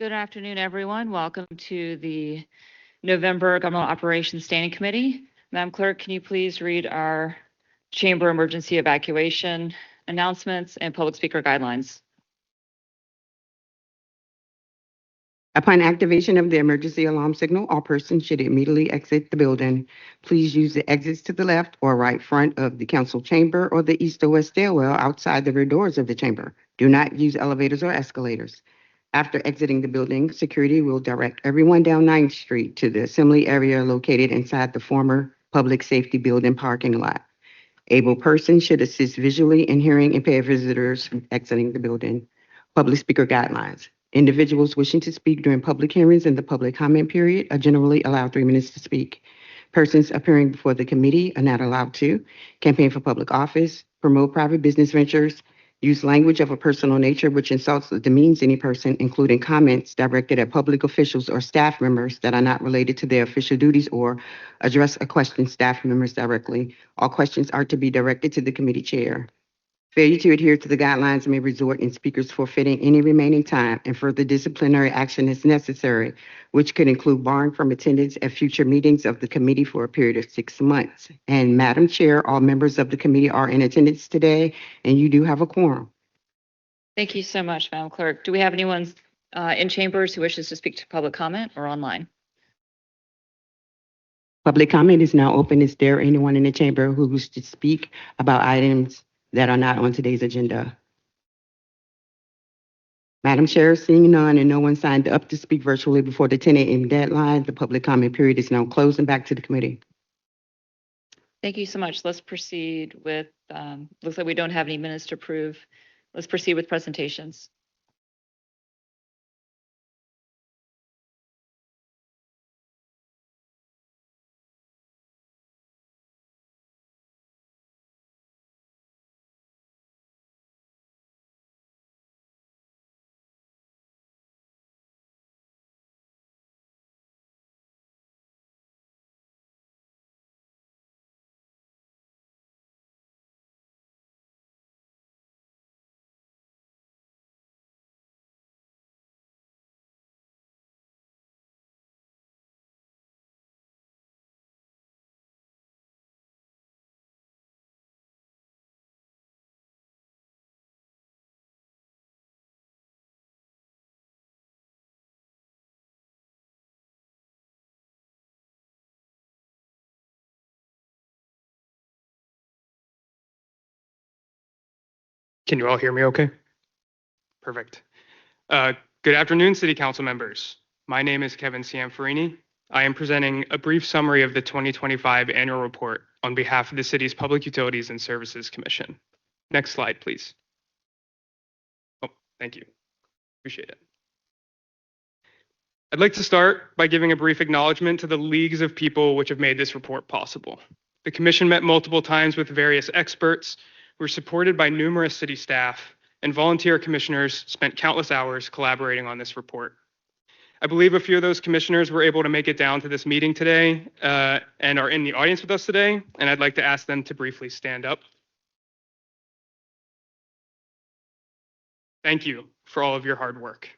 Good afternoon, everyone. Welcome to the November Governmental Operations Standing Committee. Madam Clerk, can you please read our chamber emergency evacuation announcements and public speaker guidelines? Upon activation of the emergency alarm signal, all persons should immediately exit the building. Please use the exits to the left or right front of the council chamber or the east or west stairwell outside the rear doors of the chamber. Do not use elevators or escalators. After exiting the building, security will direct everyone down 9th Street to the assembly area located inside the former public safety building parking lot. Able persons should assist visually in hearing impaired visitors exiting the building. Public speaker guidelines. Individuals wishing to speak during public hearings in the public comment period are generally allowed 3 minutes to speak. Persons appearing before the committee are not allowed to campaign for public office, promote private business ventures, use language of a personal nature which insults or demeans any person, including comments directed at public officials or staff members that are not related to their official duties, or address or question staff members directly. All questions are to be directed to the committee chair. Failure to adhere to the guidelines may result in speakers forfeiting any remaining time, and further disciplinary action is necessary, which could include barring from attendance at future meetings of the committee for a period of 6 months. And Madam Chair, all members of the committee are in attendance today, and you do have a quorum. Thank you so much, Madam Clerk. Do we have anyone in chambers who wishes to speak to public comment or online? Public comment is now open. Is there anyone in the chamber who wishes to speak about items that are not on today's agenda? Madam Chair, seeing none and no one signed up to speak virtually before the 10 a.m. deadline, the public comment period is now closed and back to the committee. Thank you so much. Let's proceed with, looks like we don't have any minutes to approve. Let's proceed with presentations. Can you all hear me okay? Perfect. Good afternoon, City Council members. My name is Kevin Cianfarini. I am presenting a brief summary of the 2025 annual report on behalf of the city's Public Utilities and Services Commission. Next slide, please. Oh, thank you. Appreciate it. I'd like to start by giving a brief acknowledgement to the leagues of people which have made this report possible. The commission met multiple times with various experts. We're supported by numerous city staff, and volunteer commissioners spent countless hours collaborating on this report. I believe a few of those commissioners were able to make it down to this meeting today and are in the audience with us today, and I'd like to ask them to briefly stand up. Thank you for all of your hard work.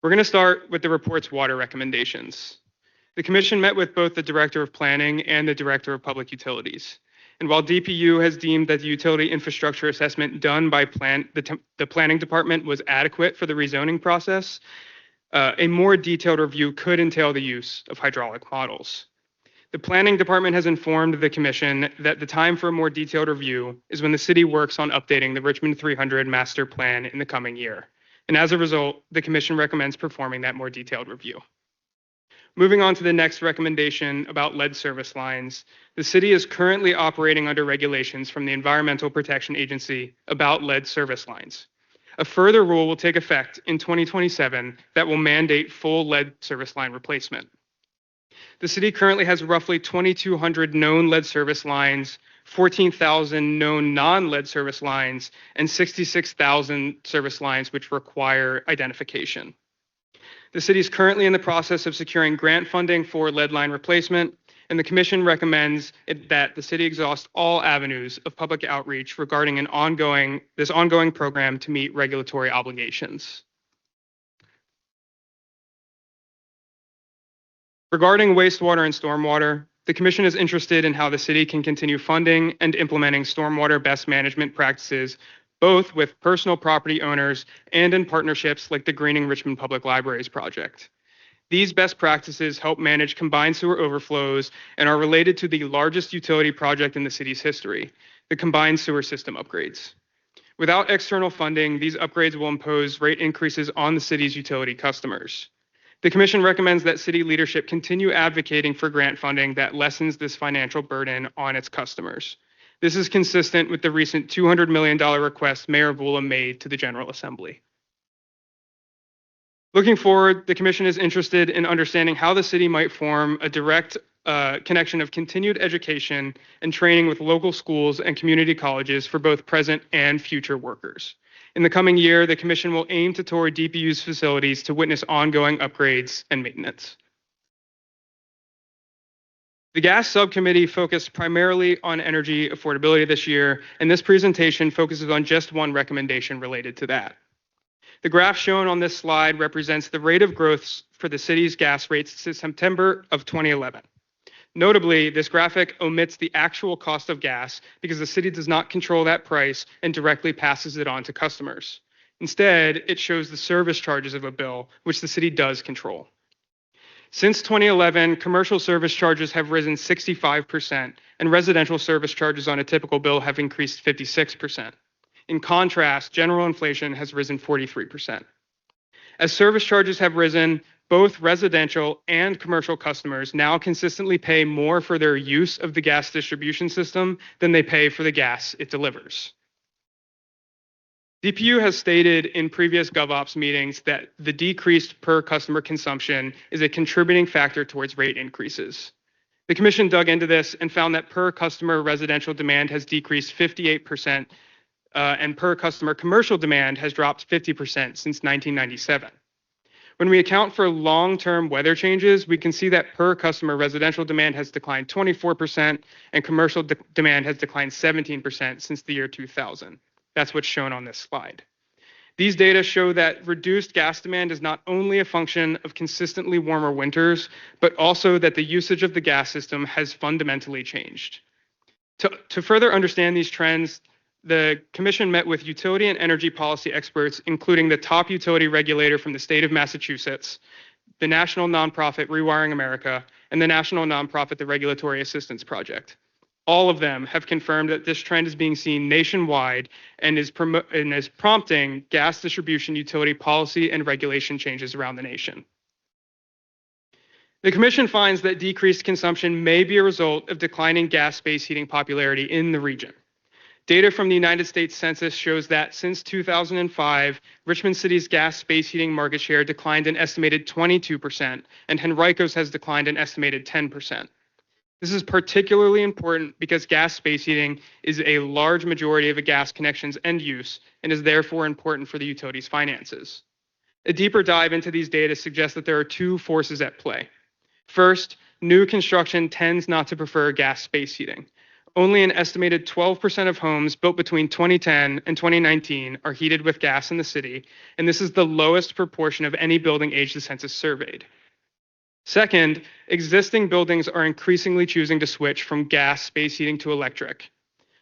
We're going to start with the report's water recommendations. The commission met with both the Director of Planning and the Director of Public Utilities. And while DPU has deemed that the utility infrastructure assessment done by the planning department was adequate for the rezoning process, a more detailed review could entail the use of hydraulic models. The planning department has informed the commission that the time for a more detailed review is when the city works on updating the Richmond 300 master plan in the coming year. And as a result, the commission recommends performing that more detailed review. Moving on to the next recommendation about lead service lines, the city is currently operating under regulations from the Environmental Protection Agency about lead service lines. A further rule will take effect in 2027 that will mandate full lead service line replacement. The city currently has roughly 2,200 known lead service lines, 14,000 known non-lead service lines, and 66,000 service lines which require identification. The city is currently in the process of securing grant funding for lead line replacement, and the commission recommends that the city exhaust all avenues of public outreach regarding this ongoing program to meet regulatory obligations. Regarding wastewater and stormwater, the Commission is interested in how the city can continue funding and implementing stormwater best management practices, both with personal property owners and in partnerships like the Greening Richmond Public Libraries project. These best practices help manage combined sewer overflows and are related to the largest utility project in the city's history, the combined sewer system upgrades. Without external funding, these upgrades will impose rate increases on the city's utility customers. The Commission recommends that city leadership continue advocating for grant funding that lessens this financial burden on its customers. This is consistent with the recent $200 million request Mayor Vula made to the General Assembly. Looking forward, the Commission is interested in understanding how the city might form a direct connection of continued education and training with local schools and community colleges for both present and future workers. In the coming year, the Commission will aim to tour DPU's facilities to witness ongoing upgrades and maintenance. The gas subcommittee focused primarily on energy affordability this year, and this presentation focuses on just one recommendation related to that. The graph shown on this slide represents the rate of growth for the city's gas rates since September of 2011. Notably, this graphic omits the actual cost of gas because the city does not control that price and directly passes it on to customers. Instead, it shows the service charges of a bill, which the city does control. Since 2011, commercial service charges have risen 65%, and residential service charges on a typical bill have increased 56%. In contrast, general inflation has risen 43%. As service charges have risen, both residential and commercial customers now consistently pay more for their use of the gas distribution system than they pay for the gas it delivers. DPU has stated in previous GovOps meetings that the decreased per customer consumption is a contributing factor towards rate increases. The Commission dug into this and found that per customer residential demand has decreased 58%, and per customer commercial demand has dropped 50% since 1997. When we account for long-term weather changes, we can see that per customer residential demand has declined 24% and commercial demand has declined 17% since the year 2000. That's what's shown on this slide. These data show that reduced gas demand is not only a function of consistently warmer winters, but also that the usage of the gas system has fundamentally changed. To further understand these trends, the Commission met with utility and energy policy experts, including the top utility regulator from the state of Massachusetts, the national nonprofit Rewiring America, and the national nonprofit the Regulatory Assistance Project. All of them have confirmed that this trend is being seen nationwide and is prompting gas distribution utility policy and regulation changes around the nation. The Commission finds that decreased consumption may be a result of declining gas space heating popularity in the region. Data from the United States Census shows that since 2005, Richmond City's gas space heating market share declined an estimated 22%, and Henrico's has declined an estimated 10%. This is particularly important because gas space heating is a large majority of a gas connection's end use and is therefore important for the utility's finances. A deeper dive into these data suggests that there are two forces at play. First, new construction tends not to prefer gas space heating. Only an estimated 12% of homes built between 2010 and 2019 are heated with gas in the city, and this is the lowest proportion of any building age the census surveyed. Second, existing buildings are increasingly choosing to switch from gas space heating to electric.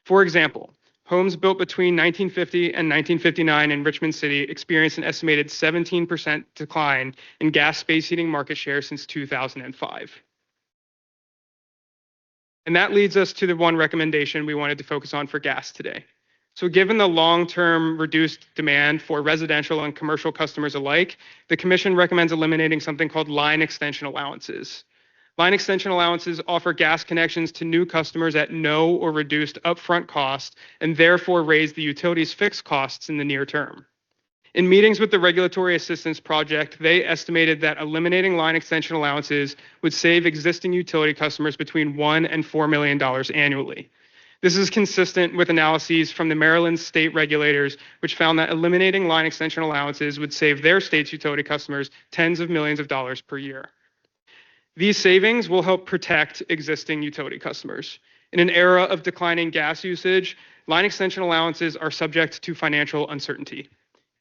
For example, homes built between 1950 and 1959 in Richmond City experienced an estimated 17% decline in gas space heating market share since 2005. And that leads us to the one recommendation we wanted to focus on for gas today. So given the long-term reduced demand for residential and commercial customers alike, the Commission recommends eliminating something called line extension allowances. Line extension allowances offer gas connections to new customers at no or reduced upfront cost and therefore raise the utility's fixed costs in the near term. In meetings with the Regulatory Assistance Project, they estimated that eliminating line extension allowances would save existing utility customers between $1 and $4 million annually. This is consistent with analyses from the Maryland state regulators, which found that eliminating line extension allowances would save their state's utility customers tens of millions of dollars per year. These savings will help protect existing utility customers. In an era of declining gas usage, line extension allowances are subject to financial uncertainty.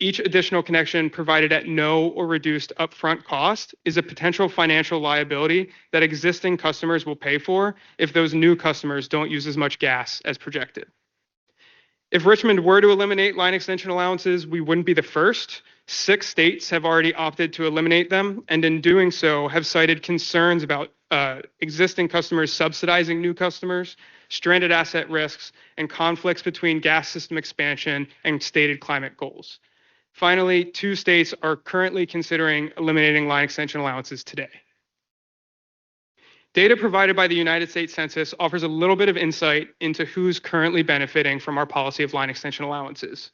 Each additional connection provided at no or reduced upfront cost is a potential financial liability that existing customers will pay for if those new customers don't use as much gas as projected. If Richmond were to eliminate line extension allowances, we wouldn't be the first. 6 states have already opted to eliminate them, and in doing so have cited concerns about existing customers subsidizing new customers, stranded asset risks, and conflicts between gas system expansion and stated climate goals. Finally, 2 states are currently considering eliminating line extension allowances today. Data provided by the United States Census offers a little bit of insight into who's currently benefiting from our policy of line extension allowances.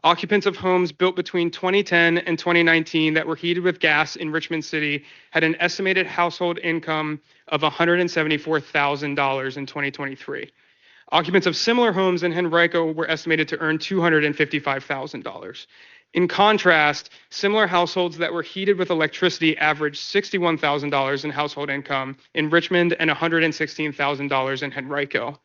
Occupants of homes built between 2010 and 2019 that were heated with gas in Richmond City had an estimated household income of $174,000 in 2023. Occupants of similar homes in Henrico were estimated to earn $255,000. In contrast, similar households that were heated with electricity averaged $61,000 in household income in Richmond and $116,000 in Henrico.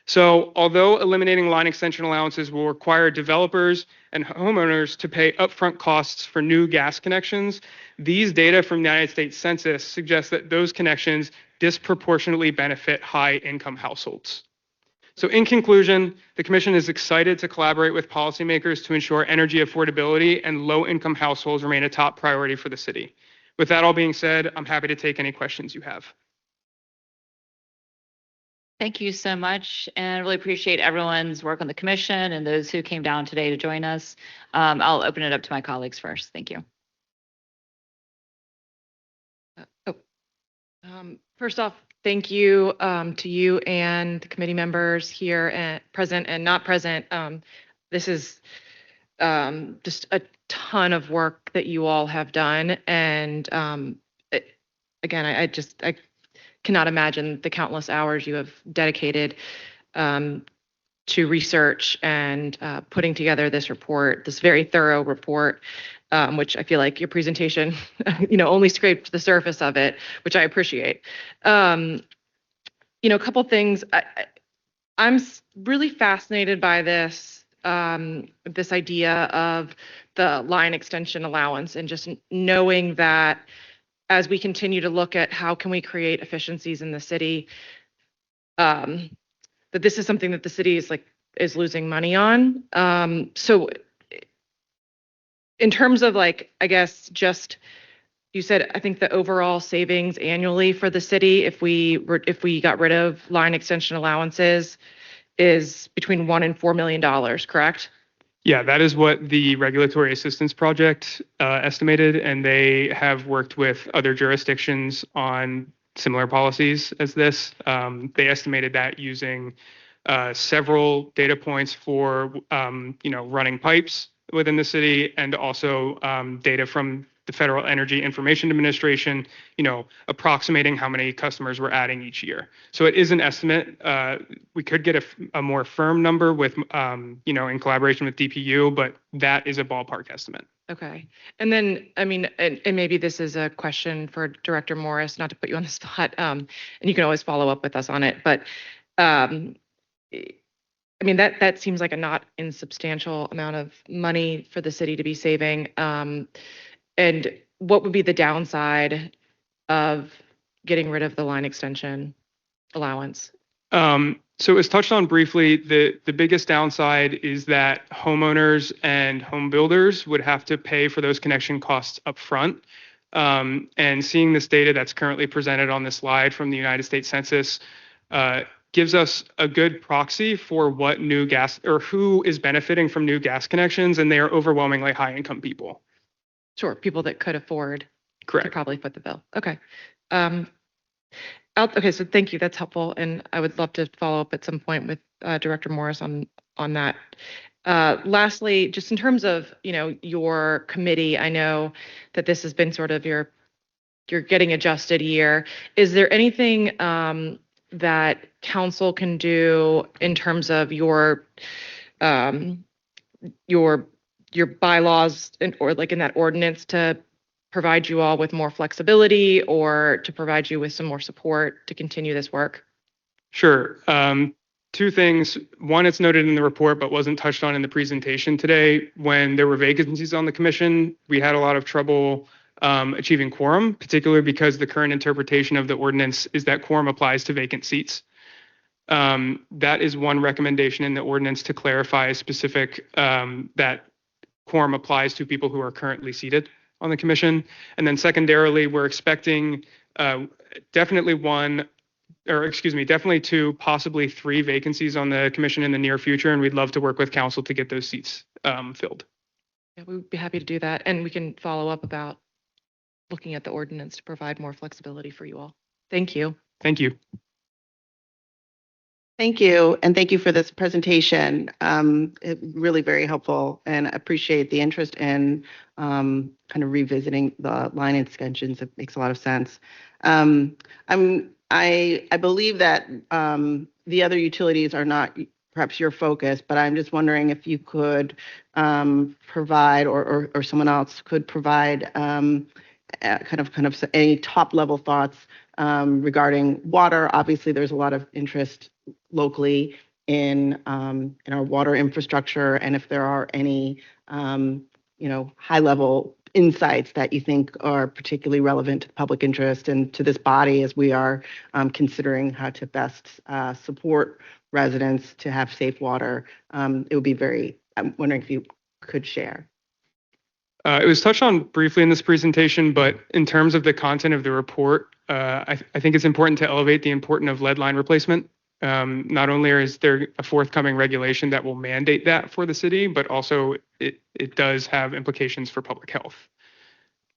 So, although eliminating line extension allowances will require developers and homeowners to pay upfront costs for new gas connections, these data from the United States Census suggest that those connections disproportionately benefit high-income households. So in conclusion, the Commission is excited to collaborate with policymakers to ensure energy affordability and low-income households remain a top priority for the city. With that all being said, I'm happy to take any questions you have. Thank you so much, and I really appreciate everyone's work on the Commission and those who came down today to join us. I'll open it up to my colleagues first. Thank you. First off, thank you to you and the committee members here and present and not present. This is just a ton of work that you all have done. And again, I cannot imagine the countless hours you have dedicated to research and putting together this report, this very thorough report, which I feel like your presentation, only scraped the surface of it, which I appreciate. A couple things. I'm really fascinated by this idea of the line extension allowance and just knowing that as we continue to look at how can we create efficiencies in the city, that this is something that the city is losing money on. So in terms of I guess just you said, I think the overall savings annually for the city, if we got rid of line extension allowances, is between $1 and $4 million, correct? Yeah, that is what the Regulatory Assistance Project estimated, and they have worked with other jurisdictions on similar policies as this. They estimated that using several data points for running pipes within the city, and also data from the Federal Energy Information Administration, approximating how many customers we're adding each year. So it is an estimate. We could get a more firm number with, in collaboration with DPU, but that is a ballpark estimate. Okay. And then, and maybe this is a question for Director Morris, not to put you on the spot, and you can always follow up with us on it, but that seems like a not insubstantial amount of money for the city to be saving. And what would be the downside of getting rid of the line extension allowance? So as touched on briefly, the biggest downside is that homeowners and home builders would have to pay for those connection costs up front. And seeing this data that's currently presented on this slide from the United States Census gives us a good proxy for what new gas or who is benefiting from new gas connections, and they are overwhelmingly high-income people. Sure, people that could afford Correct. to probably foot the bill. Okay. Okay, so thank you. That's helpful, and I would love to follow up at some point with Director Morris on that. Lastly, just in terms of your committee, I know that this has been sort of your getting adjusted year. Is there anything that council can do in terms of your bylaws or in that ordinance to provide you all with more flexibility or to provide you with some more support to continue this work? Sure. Two things. One, it's noted in the report, but wasn't touched on in the presentation today. When there were vacancies on the commission, we had a lot of trouble achieving quorum, particularly because the current interpretation of the ordinance is that quorum applies to vacant seats. That is one recommendation in the ordinance to clarify specific that quorum applies to people who are currently seated on the commission. And then secondarily, we're expecting definitely definitely two, possibly three vacancies on the commission in the near future, and we'd love to work with council to get those seats filled. Yeah, we would be happy to do that. And we can follow up about looking at the ordinance to provide more flexibility for you all. Thank you. Thank you. Thank you, and thank you for this presentation. Really very helpful, and I appreciate the interest in kind of revisiting the line extensions. It makes a lot of sense. I believe that the other utilities are not perhaps your focus, but I'm just wondering if you could provide, or someone else could provide kind of any top level thoughts regarding water. Obviously, there's a lot of interest locally in our water infrastructure, and if there are any high level insights that you think are particularly relevant to the public interest and to this body as we are considering how to best support residents to have safe water. It would be I'm wondering if you could share. It was touched on briefly in this presentation, but in terms of the content of the report, I think it's important to elevate the importance of lead line replacement. Not only is there a forthcoming regulation that will mandate that for the city, but also it does have implications for public health.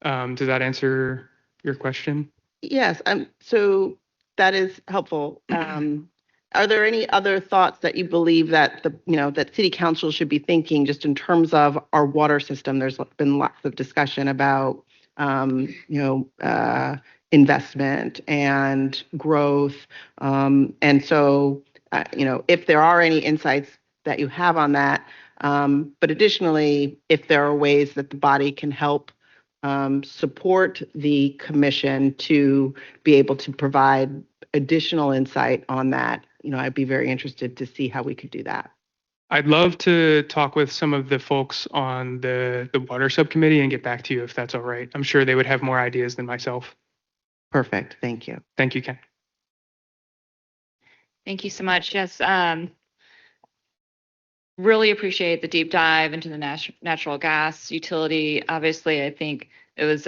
Does that answer your question? Yes, so that is helpful. Are there any other thoughts that you believe that that City Council should be thinking just in terms of our water system? There's been lots of discussion about investment and growth, and so if there are any insights that you have on that, but additionally, if there are ways that the body can help support the commission to be able to provide additional insight on that, I'd be very interested to see how we could do that. I'd love to talk with some of the folks on the water subcommittee and get back to you if that's all right. I'm sure they would have more ideas than myself. Perfect. Thank you. Thank you, Ken. Thank you so much. Yes, really appreciate the deep dive into the natural gas utility. Obviously, I think it was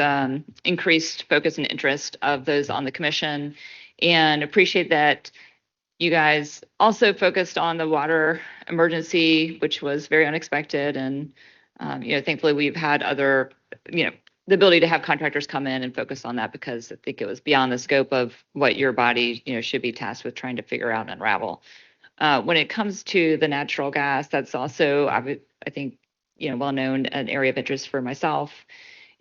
increased focus and interest of those on the commission, and appreciate that you guys also focused on the water emergency, which was very unexpected. And, thankfully we've had other, the ability to have contractors come in and focus on that, because I think it was beyond the scope of what your body, should be tasked with trying to figure out and unravel. When it comes to the natural gas, that's also, I think, well known, an area of interest for myself,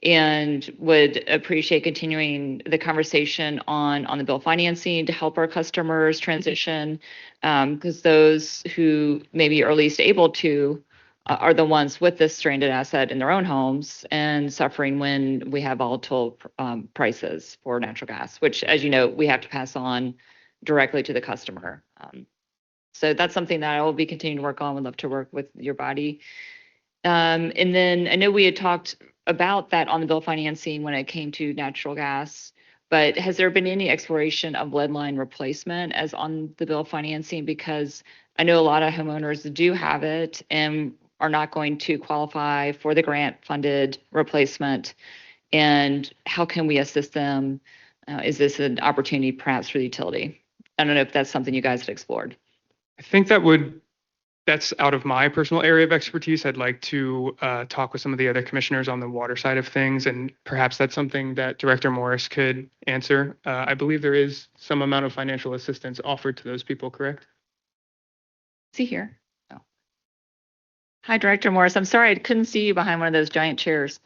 and would appreciate continuing the conversation on the bill financing to help our customers transition, because those who maybe are least able to are the ones with this stranded asset in their own homes and suffering when we have volatile prices for natural gas, which, as you know, we have to pass on directly to the customer. So that's something that I will be continuing to work on. Would love to work with your body. And then I know we had talked about that on the bill financing when it came to natural gas, but has there been any exploration of lead line replacement as on the bill financing? Because I know a lot of homeowners do have it and are not going to qualify for the grant funded replacement. And how can we assist them? Is this an opportunity perhaps for the utility? I don't know if that's something you guys had explored. I think that's out of my personal area of expertise. I'd like to talk with some of the other commissioners on the water side of things, and perhaps that's something that Director Morris could answer. I believe there is some amount of financial assistance offered to those people, correct? Is he here? Oh. Hi, Director Morris. I'm sorry I couldn't see you behind one of those giant chairs.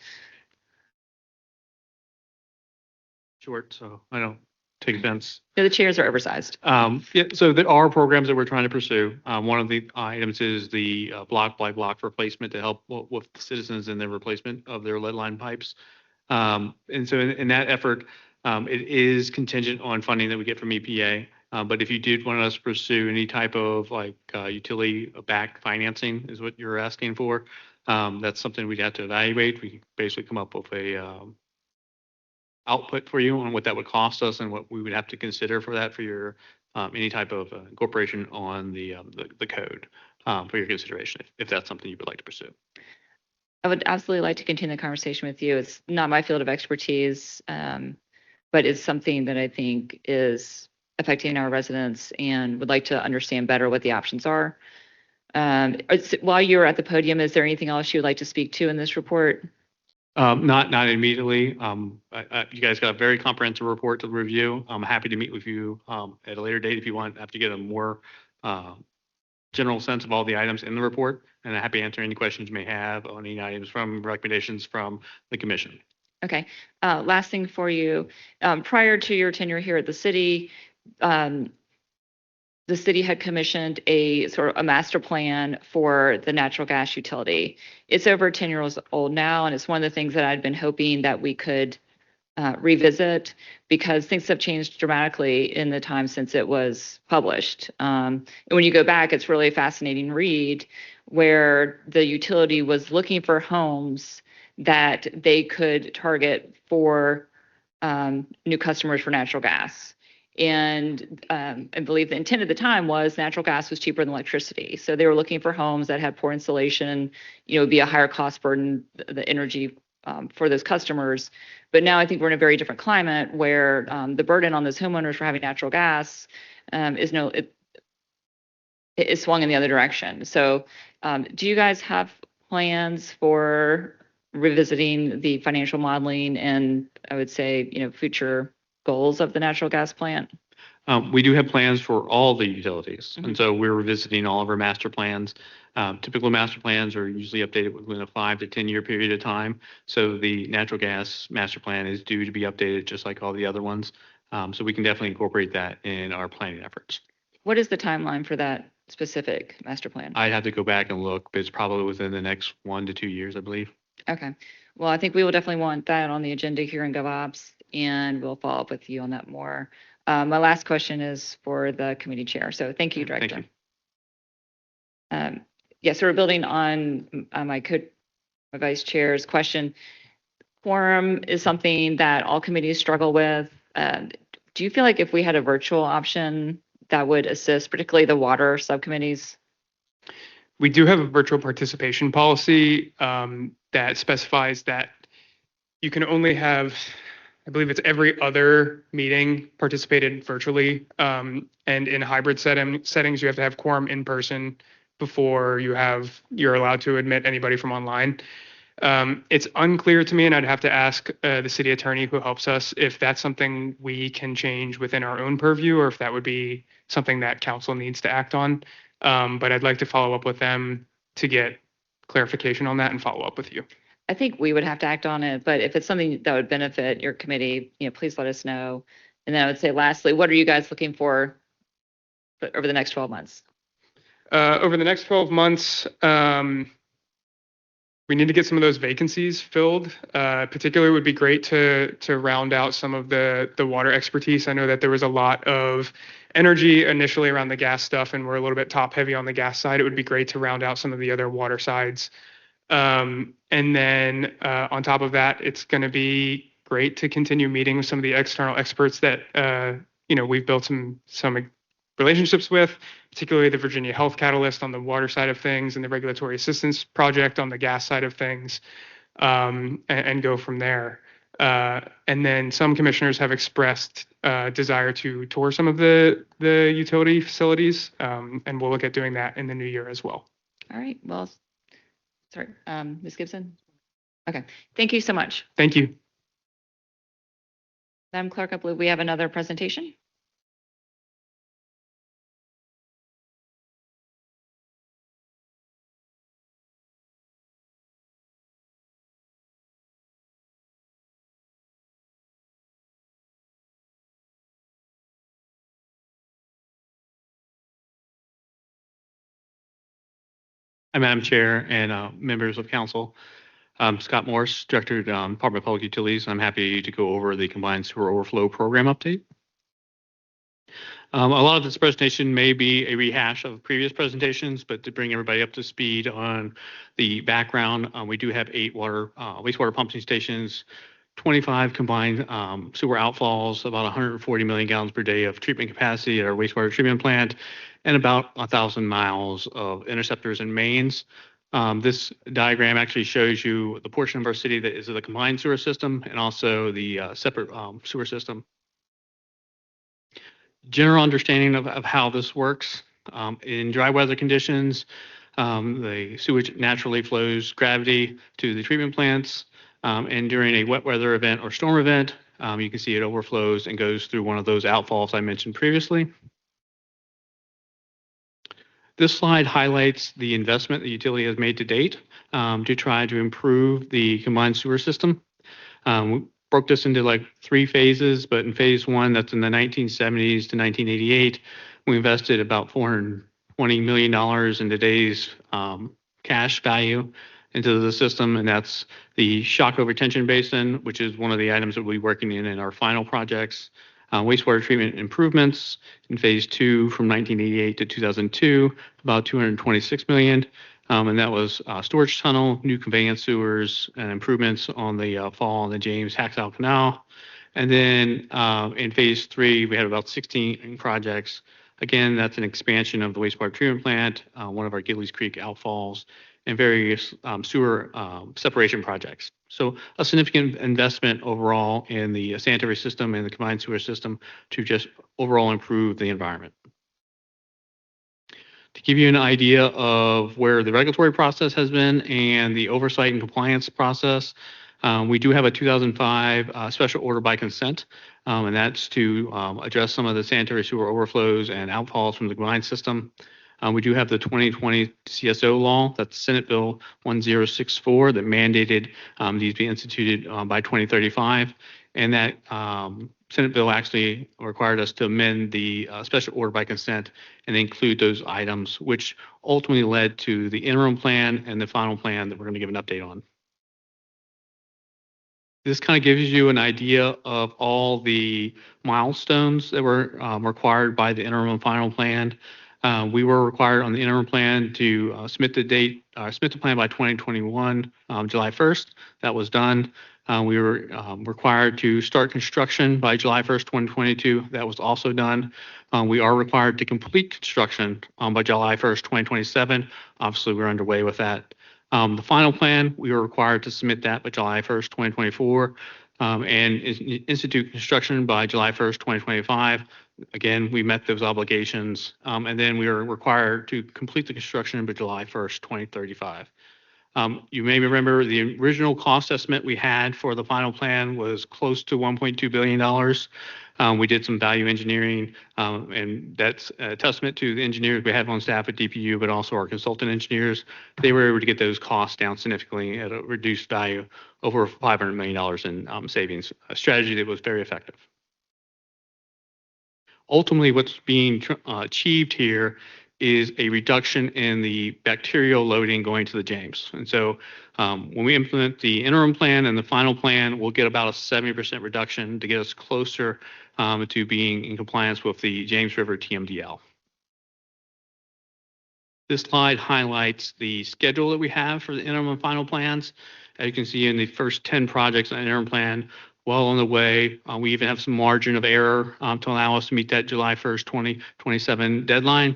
Short, so I don't take offense. No, the chairs are oversized. So there are programs that we're trying to pursue. One of the items is the block by block replacement to help with citizens in their replacement of their lead line pipes. And so in that effort, it is contingent on funding that we get from EPA. But if you did want us to pursue any type of like utility-backed financing is what you're asking for, that's something we'd have to evaluate. We basically come up with a output for you on what that would cost us and what we would have to consider for that for your any type of incorporation on the code for your consideration, if that's something you would like to pursue. I would absolutely like to continue the conversation with you. It's not my field of expertise, but it's something that I think is affecting our residents and would like to understand better what the options are. While you're at the podium, is there anything else you would like to speak to in this report? Not immediately. You guys got a very comprehensive report to review. I'm happy to meet with you at a later date if you want, after you get a more general sense of all the items in the report, and I'm happy to answer any questions you may have on any items from recommendations from the commission. Okay. Last thing for you. Prior to your tenure here at the city had commissioned a sort of a master plan for the natural gas utility. It's over 10 years old now, and it's one of the things that I'd been hoping that we could revisit, because things have changed dramatically in the time since it was published. And when you go back, it's really a fascinating read where the utility was looking for homes that they could target for new customers for natural gas. And I believe the intent at the time was natural gas was cheaper than electricity. So they were looking for homes that had poor insulation, be a higher cost burden, the energy for those customers. But now I think we're in a very different climate where the burden on those homeowners for having natural gas it swung in the other direction. So do you guys have plans for revisiting the financial modeling and I would say, future goals of the natural gas plant? We do have plans for all the utilities. Mhm. And so we're revisiting all of our master plans. Typical master plans are usually updated within a 5 to 10-year period of time. So the natural gas master plan is due to be updated just like all the other ones. So we can definitely incorporate that in our planning efforts. What is the timeline for that specific master plan? I'd have to go back and look, but it's probably within the next 1 to 2 years, I believe. Okay. Well, I think we will definitely want that on the agenda here in GovOps, and we'll follow up with you on that more. My last question is for the committee chair. So thank you, Director. Thank you. Yes, so we're building on my vice chair's question. Quorum is something that all committees struggle with. Do you feel like if we had a virtual option that would assist, particularly the water subcommittees? We do have a virtual participation policy that specifies that you can only have, I believe it's every other meeting participated virtually. And in hybrid settings, you have to have quorum in person before you're allowed to admit anybody from online. It's unclear to me, and I'd have to ask the city attorney who helps us if that's something we can change within our own purview, or if that would be something that council needs to act on. But I'd like to follow up with them to get clarification on that and follow up with you. I think we would have to act on it, but if it's something that would benefit your committee, please let us know. And then I would say lastly, what are you guys looking for over the next 12 months? Over the next 12 months, we need to get some of those vacancies filled. Particularly would be great to round out some of the water expertise. I know that there was a lot of energy initially around the gas stuff, and we're a little bit top heavy on the gas side. It would be great to round out some of the other water sides. And then on top of that, it's going to be great to continue meeting with some of the external experts that we've built some relationships with, particularly the Virginia Health Catalyst on the water side of things and the Regulatory Assistance Project on the gas side of things, and go from there. And then some commissioners have expressed desire to tour some of the utility facilities, and we'll look at doing that in the new year as well. All right. Well, sorry, Ms. Gibson. Okay. Thank you so much. Thank you. Madam Clerk, I believe we have another presentation. Madam Chair and members of council. Scott Morris, Director, Department of Public Utilities. I'm happy to go over the Combined Sewer Overflow Program update. A lot of this presentation may be a rehash of previous presentations, but to bring everybody up to speed on the background, we do have 8 wastewater pumping stations, 25 combined sewer outfalls, about 140 million gallons per day of treatment capacity at our wastewater treatment plant, and about 1,000 miles of interceptors and mains. This diagram actually shows you the portion of our city that is the combined sewer system and also the separate sewer system. General understanding of how this works. In dry weather conditions, the sewage naturally flows gravity to the treatment plants. And during a wet weather event or storm event, you can see it overflows and goes through one of those outfalls I mentioned previously. This slide highlights the investment the utility has made to date to try to improve the combined sewer system. We broke this into like 3 phases, but in phase 1, that's in the 1970s to 1988, we invested about $420 million in today's cash value into the system, and that's the shock retention basin, which is one of the items that we'll be working in our final projects. Wastewater treatment improvements in phase 2 from 1988 to 2002, about $226 million. And that was storage tunnel, new conveyance sewers, and improvements on the Fall and the James Haxow Canal. And then in phase 3, we had about 16 projects. Again, that's an expansion of the wastewater treatment plant, one of our Gillies Creek outfalls, and various sewer separation projects. So a significant investment overall in the sanitary system and the combined sewer system to just overall improve the environment. To give you an idea of where the regulatory process has been and the oversight and compliance process, we do have a 2005 special order by consent, and that's to address some of the sanitary sewer overflows and outfalls from the combined system. We do have the 2020 CSO law, that's Senate Bill 1064, that mandated these be instituted by 2035. And that Senate bill actually required us to amend the special order by consent and include those items, which ultimately led to the interim plan and the final plan that we're going to give an update on. This kind of gives you an idea of all the milestones that were required by the interim and final plan. We were required on the interim plan to submit the plan by 2021, July 1st. That was done. We were required to start construction by July 1st, 2022. That was also done. We are required to complete construction by July 1st, 2027. Obviously, we're underway with that. The final plan, we were required to submit that by July 1st, 2024, and institute construction by July 1st, 2025. Again, we met those obligations, and then we are required to complete the construction by July 1st, 2035. You may remember the original cost estimate we had for the final plan was close to $1.2 billion. We did some value engineering, and that's a testament to the engineers we have on staff at DPU, but also our consultant engineers. They were able to get those costs down significantly at a reduced value, over $500 million in savings, a strategy that was very effective. Ultimately, what's being achieved here is a reduction in the bacterial loading going to the James. And so when we implement the interim plan and the final plan, we'll get about a 70% reduction to get us closer to being in compliance with the James River TMDL. This slide highlights the schedule that we have for the interim and final plans. As you can see in the first 10 projects on the interim plan, well on the way. We even have some margin of error to allow us to meet that July 1st, 2027 deadline.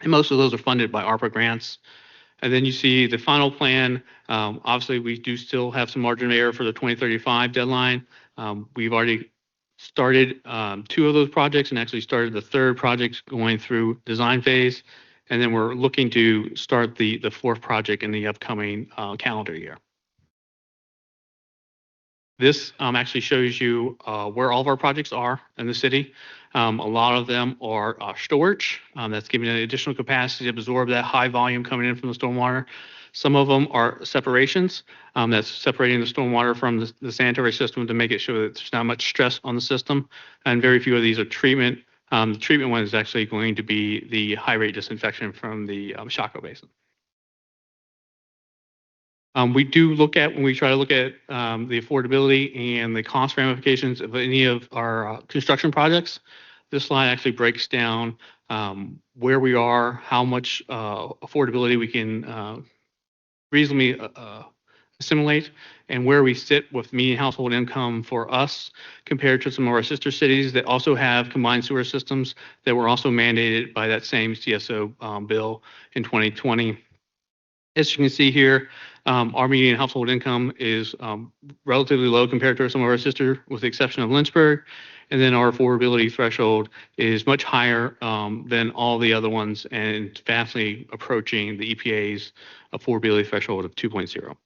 And most of those are funded by ARPA grants. And then you see the final plan. Obviously, we do still have some margin of error for the 2035 deadline. We've already started 2 of those projects and actually started the 3rd project going through design phase. And then we're looking to start the 4th project in the upcoming calendar year. This actually shows you where all of our projects are in the city. A lot of them are storage. That's giving it additional capacity to absorb that high volume coming in from the stormwater. Some of them are separations. That's separating the stormwater from the sanitary system to make it sure that there's not much stress on the system. And very few of these are treatment. The treatment one is actually going to be the high rate disinfection from the Chaco Basin. We do look at, when we try to look at the affordability and the cost ramifications of any of our construction projects, This slide actually breaks down where we are, how much affordability we can reasonably assimilate, and where we sit with median household income for us compared to some of our sister cities that also have combined sewer systems that were also mandated by that same CSO bill in 2020. As you can see here, our median household income is relatively low compared to some of our sister, with the exception of Lynchburg. And then our affordability threshold is much higher than all the other ones and vastly approaching the EPA's affordability threshold of 2.0.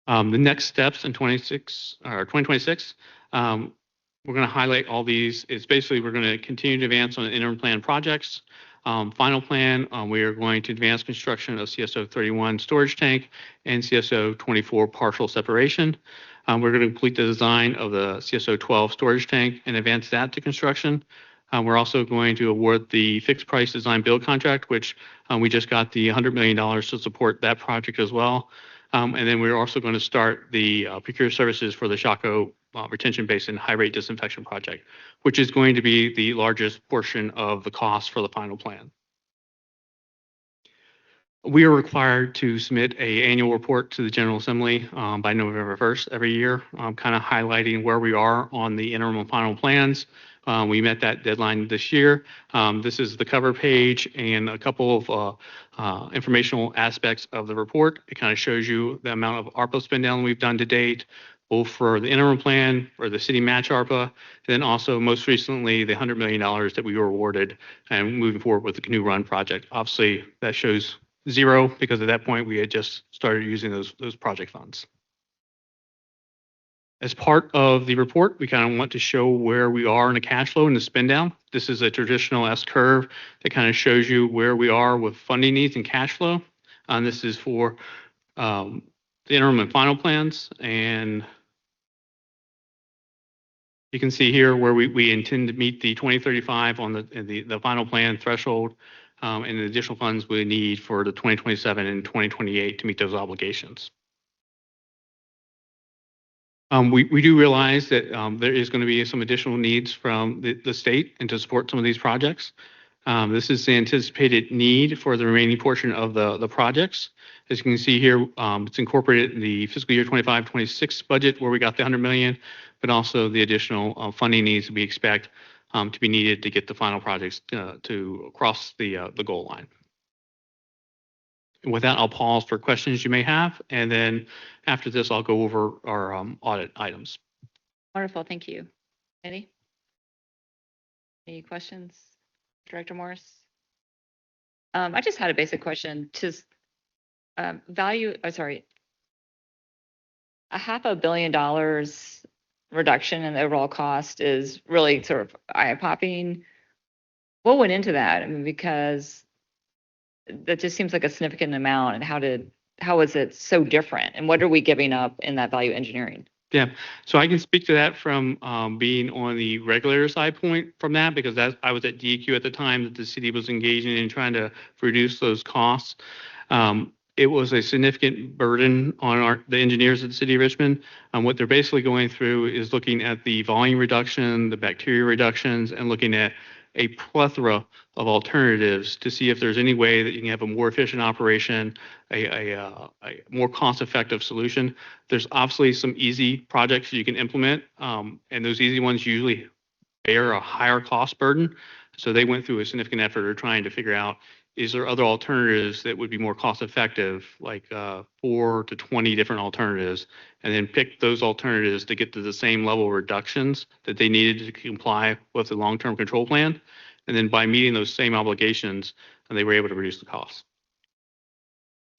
The next steps in 2026, we're going to highlight all these. It's basically we're going to continue to advance on the interim plan projects. Final plan, we are going to advance construction of CSO 31 storage tank and CSO 24 partial separation. We're going to complete the design of the CSO 12 storage tank and advance that to construction. We're also going to award the fixed price design build contract, which we just got the $100 million to support that project as well. And then we're also going to start the procure services for the Chaco retention basin high rate disinfection project, which is going to be the largest portion of the cost for the final plan. We are required to submit an annual report to the General Assembly by November 1st every year, kind of highlighting where we are on the interim and final plans. We met that deadline this year. This is the cover page and a couple of informational aspects of the report. It kind of shows you the amount of ARPA spend down we've done to date, both for the interim plan or the city match ARPA, and then also most recently the $100 million that we were awarded and moving forward with the Canoe Run project. Obviously, that shows zero because at that point we had just started using those project funds. As part of the report, we kind of want to show where we are in the cash flow and the spend down. This is a traditional S curve that kind of shows you where we are with funding needs and cash flow. This is for the interim and final plans. And you can see here where we intend to meet the 2035 on the final plan threshold and the additional funds we need for the 2027 and 2028 to meet those obligations. We do realize that there is going to be some additional needs from the state and to support some of these projects. This is the anticipated need for the remaining portion of the projects. As you can see here, it's incorporated in the fiscal year 25-26 budget where we got the $100 million, but also the additional funding needs we expect to be needed to get the final projects to cross the goal line. And with that, I'll pause for questions you may have, and then after this, I'll go over our audit items. Wonderful, thank you. Any questions, Director Morris? I just had a basic question. A $500 million reduction in the overall cost is really sort of eye-popping. What went into that? I mean, because that just seems like a significant amount, and how is it so different? And what are we giving up in that value engineering? Yeah, so I can speak to that from being on the regulator side point from that, because I was at DEQ at the time that the city was engaging in trying to reduce those costs. It was a significant burden on the engineers at the city of Richmond. What they're basically going through is looking at the volume reduction, the bacteria reductions, and looking at a plethora of alternatives to see if there's any way that you can have a more efficient operation, a more cost-effective solution. There's obviously some easy projects you can implement, and those easy ones usually bear a higher cost burden. So they went through a significant effort of trying to figure out, is there other alternatives that would be more cost-effective, like 4 to 20 different alternatives, and then pick those alternatives to get to the same level of reductions that they needed to comply with the long-term control plan. And then by meeting those same obligations, they were able to reduce the costs.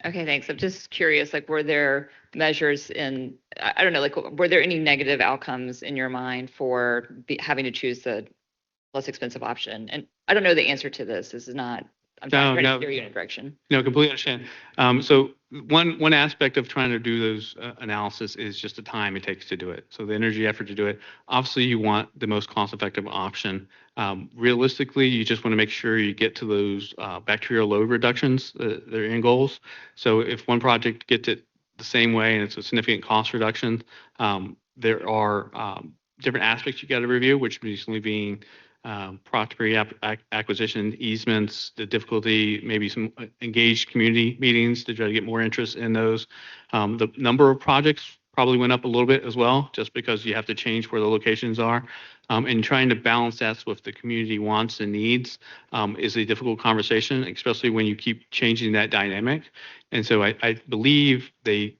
Okay, thanks. I'm just curious, like, were there measures I don't know, like, were there any negative outcomes in your mind for having to choose the less expensive option? And I don't know the answer to this. This is not, I'm trying to steer you in a direction. No, completely understand. So one aspect of trying to do those analysis is just the time it takes to do it. So the energy effort to do it. Obviously, you want the most cost-effective option. Realistically, you just want to make sure you get to those bacterial load reductions, their end goals. So if one project gets it the same way and it's a significant cost reduction, there are different aspects you got to review, which recently being property acquisition, easements, the difficulty, maybe some engaged community meetings to try to get more interest in those. The number of projects probably went up a little bit as well, just because you have to change where the locations are. And trying to balance that with the community wants and needs is a difficult conversation, especially when you keep changing that dynamic. And so I believe they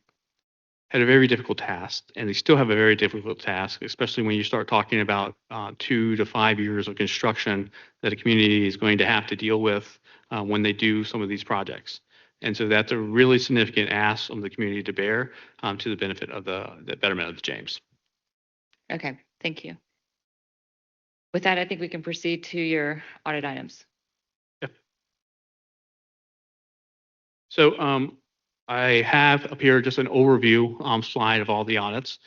had a very difficult task, and they still have a very difficult task, especially when you start talking about 2 to 5 years of construction that a community is going to have to deal with when they do some of these projects. And so that's a really significant ask on the community to bear to the benefit of the betterment of the James. Okay, thank you. With that, I think we can proceed to your audit items. Yep. So I have up here just an overview slide of all the audits.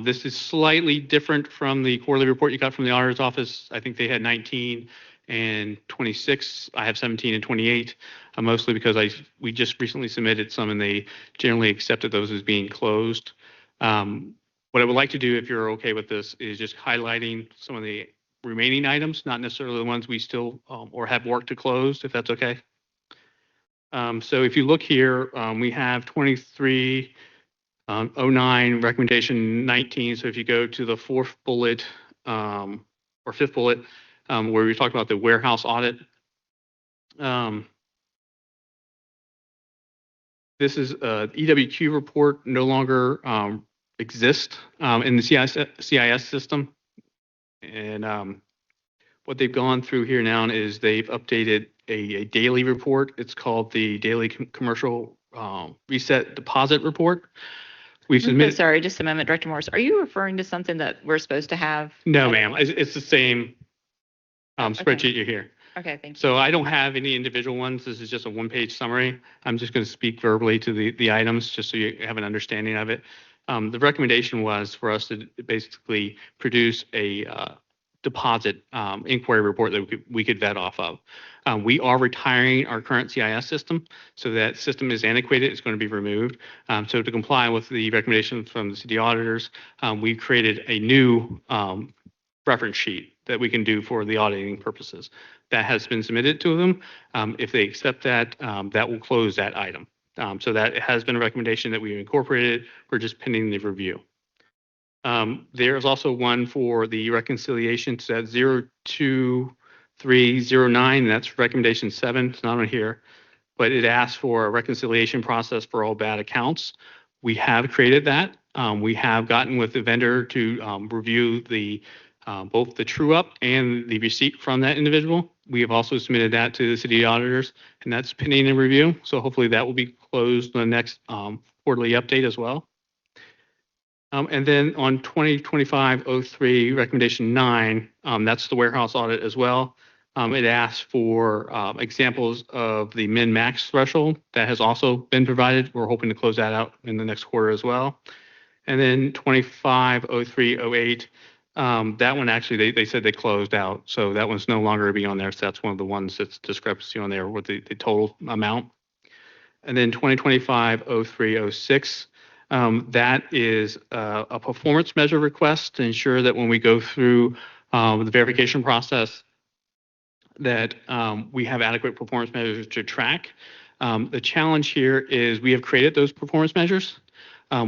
This is slightly different from the quarterly report you got from the auditor's office. I think they had 19 and 26. I have 17 and 28, mostly because we just recently submitted some and they generally accepted those as being closed. What I would like to do, if you're okay with this, is just highlighting some of the remaining items, not necessarily the ones we still or have work to close, if that's okay. So if you look here, we have 2309 recommendation 19. So if you go to the fourth bullet or fifth bullet, where we talk about the warehouse audit, this is EWQ report no longer exists in the CIS system. And what they've gone through here now is they've updated a daily report. It's called the Daily Commercial Reset Deposit Report. We've submitted. Sorry, just a moment, Director Morris. Are you referring to something that we're supposed to have? No, ma'am. It's the same Okay. spreadsheet you're here. Okay, thank you. So I don't have any individual ones. This is just a one-page summary. I'm just going to speak verbally to the items just so you have an understanding of it. The recommendation was for us to basically produce a deposit inquiry report that we could vet off of. We are retiring our current CIS system, so that system is antiquated. It's going to be removed. So to comply with the recommendations from the city auditors, we created a new reference sheet that we can do for the auditing purposes. That has been submitted to them. If they accept that, that will close that item. So that has been a recommendation that we incorporated. We're just pending the review. There's also one for the reconciliation to that 02309. That's recommendation 7. It's not on here, but it asks for a reconciliation process for all bad accounts. We have created that. We have gotten with the vendor to review the both the true up and the receipt from that individual. We have also submitted that to the city auditors, and that's pending in review. So hopefully that will be closed in the next quarterly update as well. And then on 2025-03 recommendation 9, that's the warehouse audit as well. It asks for examples of the min-max threshold that has also been provided. We're hoping to close that out in the next quarter as well. And then 25-03-08, that one actually they said they closed out, so that one's no longer be on there. So that's one of the ones that's discrepancy on there with the total amount. And then 2025-03-06. That is a performance measure request to ensure that when we go through the verification process that we have adequate performance measures to track. The challenge here is we have created those performance measures.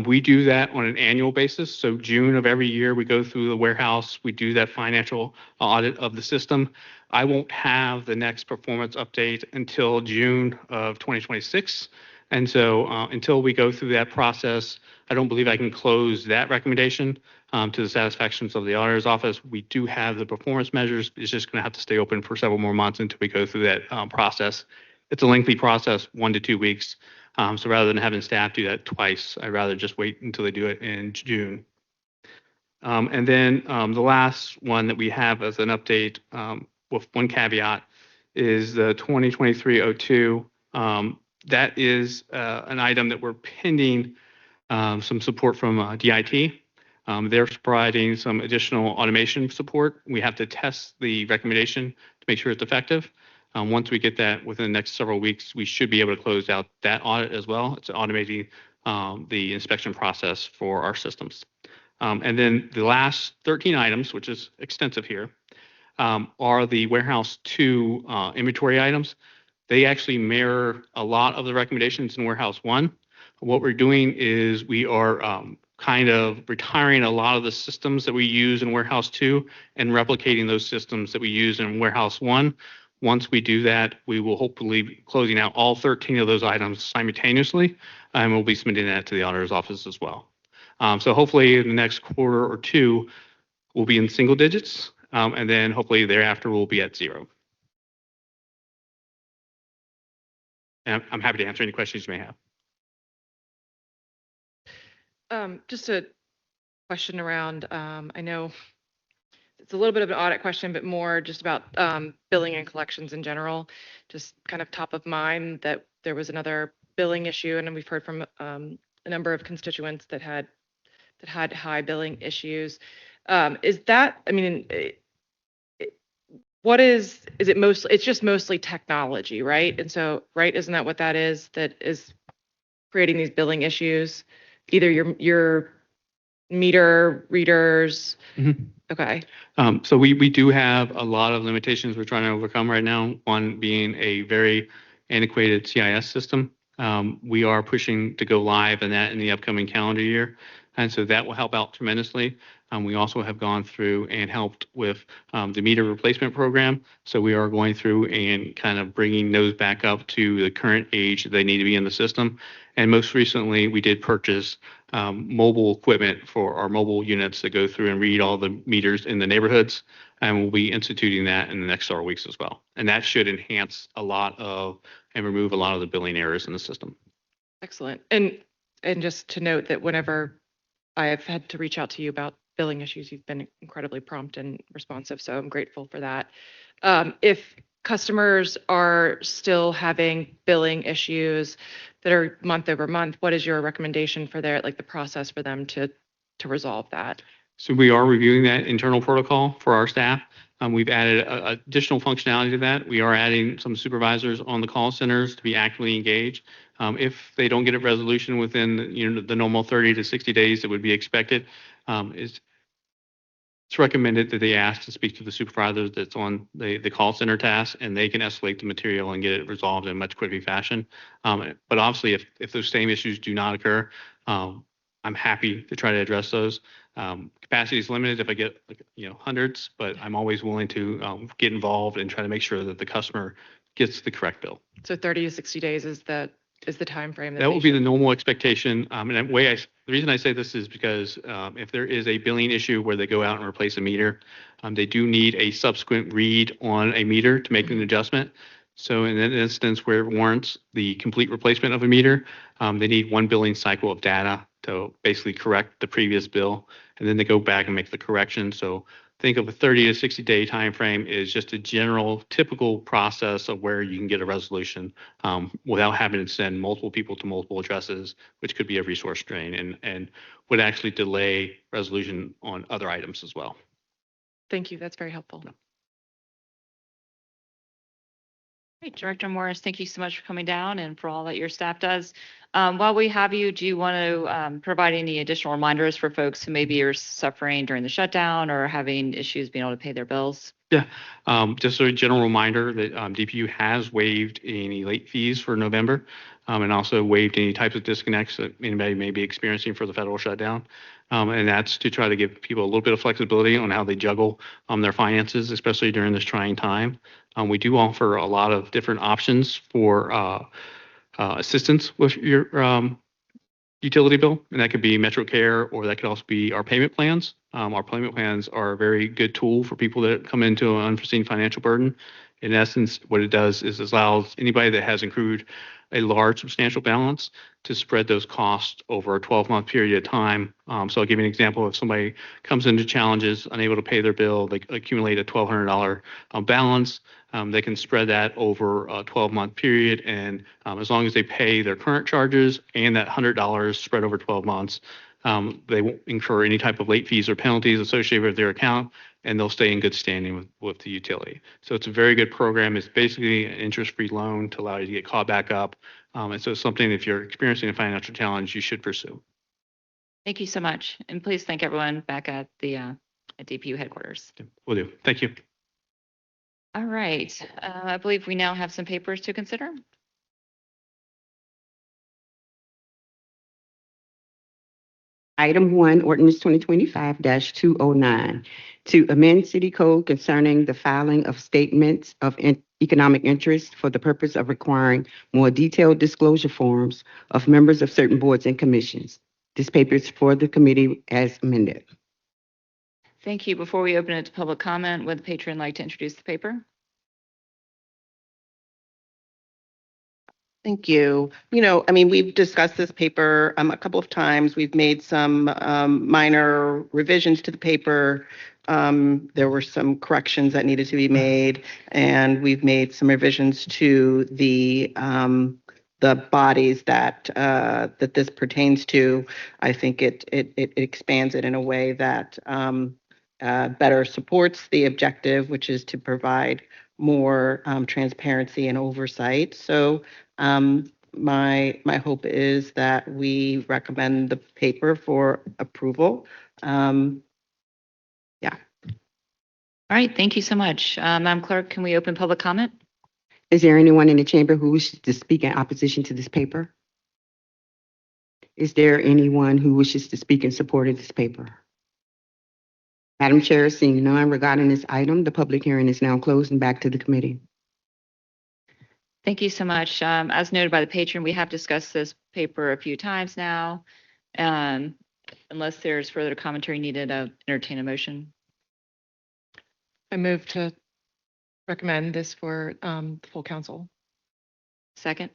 We do that on an annual basis. So June of every year, we go through the warehouse, we do that financial audit of the system. I won't have the next performance update until June of 2026. And so until we go through that process, I don't believe I can close that recommendation to the satisfaction of the auditor's office. We do have the performance measures. It's just going to have to stay open for several more months until we go through that process. It's a lengthy process, 1 to 2 weeks. So rather than having staff do that twice, I'd rather just wait until they do it in June. And then the last one that we have as an update with one caveat is the 2023-02. That is an item that we're pending some support from DIT. They're providing some additional automation support. We have to test the recommendation to make sure it's effective. Once we get that within the next several weeks, we should be able to close out that audit as well. It's automating the inspection process for our systems. And then the last 13 items, which is extensive here, are the warehouse 2 inventory items. They actually mirror a lot of the recommendations in warehouse 1. What we're doing is we are kind of retiring a lot of the systems that we use in warehouse 2 and replicating those systems that we use in warehouse 1. Once we do that, we will hopefully be closing out all 13 of those items simultaneously, and we'll be submitting that to the auditor's office as well. So hopefully in the next quarter or two, we'll be in single digits, and then hopefully thereafter we'll be at 0. And I'm happy to answer any questions you may have. Just a question around, I know it's a little bit of an audit question, but more just about billing and collections in general. Just kind of top of mind that there was another billing issue, and we've heard from a number of constituents that had high billing issues. Is that, I mean, what is it mostly? It's just mostly technology, right? And so, right, isn't that what that is creating these billing issues? Either your meter readers. Mm-hmm. Okay. So we do have a lot of limitations we're trying to overcome right now. One being a very antiquated CIS system. We are pushing to go live in that in the upcoming calendar year. And so that will help out tremendously. We also have gone through and helped with the meter replacement program. So we are going through and kind of bringing those back up to the current age that they need to be in the system. And most recently, we did purchase mobile equipment for our mobile units that go through and read all the meters in the neighborhoods. And we'll be instituting that in the next several weeks as well. And that should enhance a lot of and remove a lot of the billing errors in the system. Excellent. And just to note that whenever I have had to reach out to you about billing issues, you've been incredibly prompt and responsive. So I'm grateful for that. If customers are still having billing issues that are month over month, what is your recommendation for the process for them to resolve that? So we are reviewing that internal protocol for our staff. We've added additional functionality to that. We are adding some supervisors on the call centers to be actively engaged. If they don't get a resolution within the normal 30 to 60 days that would be expected, it's recommended that they ask to speak to the supervisor that's on the call center task, and they can escalate the material and get it resolved in a much quicker fashion. But obviously, if those same issues do not occur, I'm happy to try to address those. Capacity is limited if I get hundreds, but I'm always willing to get involved and try to make sure that the customer gets the correct bill. So 30 to 60 days is the time frame that will be the normal expectation. And the reason I say this is because if there is a billing issue where they go out and replace a meter, they do need a subsequent read on a meter to make an adjustment. So in that instance where it warrants the complete replacement of a meter, they need one billing cycle of data to basically correct the previous bill, and then they go back and make the correction. So think of a 30 to 60 day time frame is just a general typical process of where you can get a resolution without having to send multiple people to multiple addresses, which could be a resource drain and would actually delay resolution on other items as well. Thank you. That's very helpful. Great, Director Morris, thank you so much for coming down and for all that your staff does. While we have you, do you want to provide any additional reminders for folks who maybe are suffering during the shutdown or having issues being able to pay their bills? Yeah, just a general reminder that DPU has waived any late fees for November and also waived any types of disconnects that anybody may be experiencing for the federal shutdown. And that's to try to give people a little bit of flexibility on how they juggle their finances, especially during this trying time. We do offer a lot of different options for assistance with your utility bill, and that could be MetroCare, or that could also be our payment plans. Our payment plans are a very good tool for people that come into an unforeseen financial burden. In essence, what it does is it allows anybody that has accrued a large substantial balance to spread those costs over a 12-month period of time. So I'll give you an example. If somebody comes into challenges, unable to pay their bill, they accumulate a $1,200 balance, they can spread that over a 12-month period. And as long as they pay their current charges and that $100 spread over 12 months, they won't incur any type of late fees or penalties associated with their account, and they'll stay in good standing with the utility. So it's a very good program. It's basically an interest-free loan to allow you to get caught back up. And so it's something, if you're experiencing a financial challenge, you should pursue. Thank you so much. And please thank everyone back at the at DPU headquarters. Will do. Thank you. All right. I believe we now have some papers to consider. Item 1, ordinance 2025-209, to amend city code concerning the filing of statements of economic interest for the purpose of requiring more detailed disclosure forms of members of certain boards and commissions. This paper is for the committee as amended. Thank you. Before we open it to public comment, would the patron like to introduce the paper? Thank you. I mean, we've discussed this paper a couple of times. We've made some minor revisions to the paper. There were some corrections that needed to be made, and we've made some revisions to the bodies that this pertains to. I think it expands it in a way that better supports the objective, which is to provide more transparency and oversight. So my hope is that we recommend the paper for approval. All right. Thank you so much. Madam Clerk, can we open public comment? Is there anyone in the chamber who wishes to speak in opposition to this paper? Is there anyone who wishes to speak in support of this paper? Madam Chair, seeing none regarding this item, the public hearing is now closed and back to the committee. Thank you so much. As noted by the patron, we have discussed this paper a few times now. Unless there's further commentary needed, I'll entertain a motion. I move to recommend this for the full council. Second.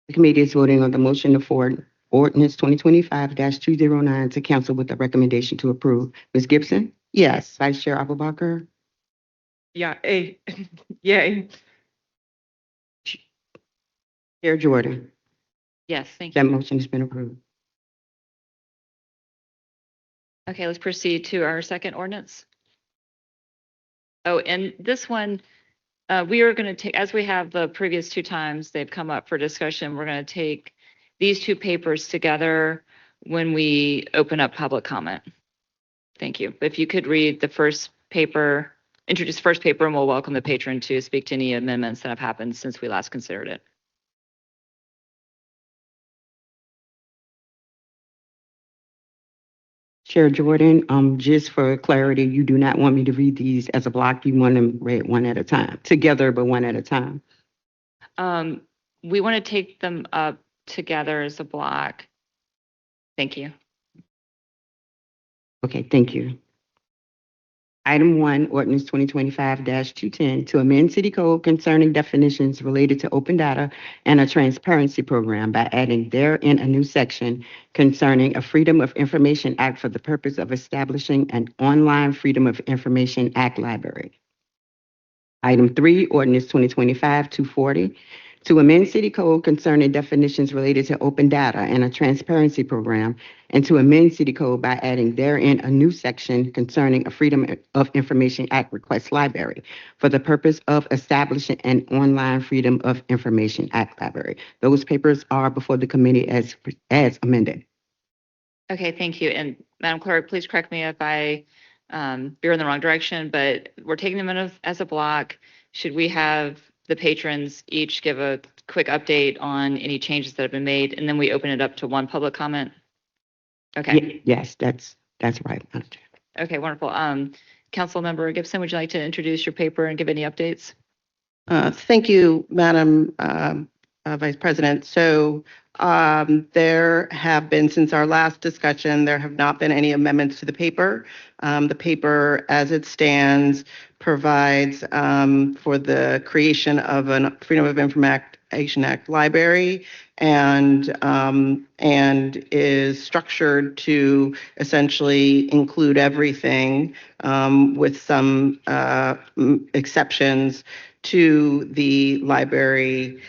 The committee is voting on the motion to forward ordinance 2025-209 to council with a recommendation to approve. Ms. Gibson? Yes. Vice Chair Abubakar? Yeah, yay. Chair Jordan? Yes, thank That you. motion has been approved. Okay, let's proceed to our second ordinance. Oh, and this one, we are going to take, as we have the previous two times they've come up for discussion, we're going to take these two papers together when we open up public comment. Thank you. If you could read the first paper, introduce the first paper, and we'll welcome the patron to speak to any amendments that have happened since we last considered it. Chair Jordan, just for clarity, you do not want me to read these as a block. You want them read one at a time, together, but one at a time. We want to take them up together as a block. Thank you. Okay, thank you. Item 1, ordinance 2025-210, to amend city code concerning definitions related to open data and a transparency program by adding therein a new section concerning a Freedom of Information Act for the purpose of establishing an online Freedom of Information Act library. Item 3, ordinance 2025-240, to amend city code concerning definitions related to open data and a transparency program, and to amend city code by adding therein a new section concerning a Freedom of Information Act request library for the purpose of establishing an online Freedom of Information Act library. Those papers are before the committee as amended. Okay, thank you. And Madam Clerk, please correct me if I veer in the wrong direction, but we're taking them in as a block. Should we have the patrons each give a quick update on any changes that have been made, and then we open it up to one public comment? Okay. Yes, that's right. Okay, wonderful. Councilmember Gibson, would you like to introduce your paper and give any updates? Thank you, Madam Vice President. So there have been, since our last discussion, there have not been any amendments to the paper. The paper, as it stands, provides for the creation of a Freedom of Information Act library, and is structured to essentially include everything, with some exceptions to the library.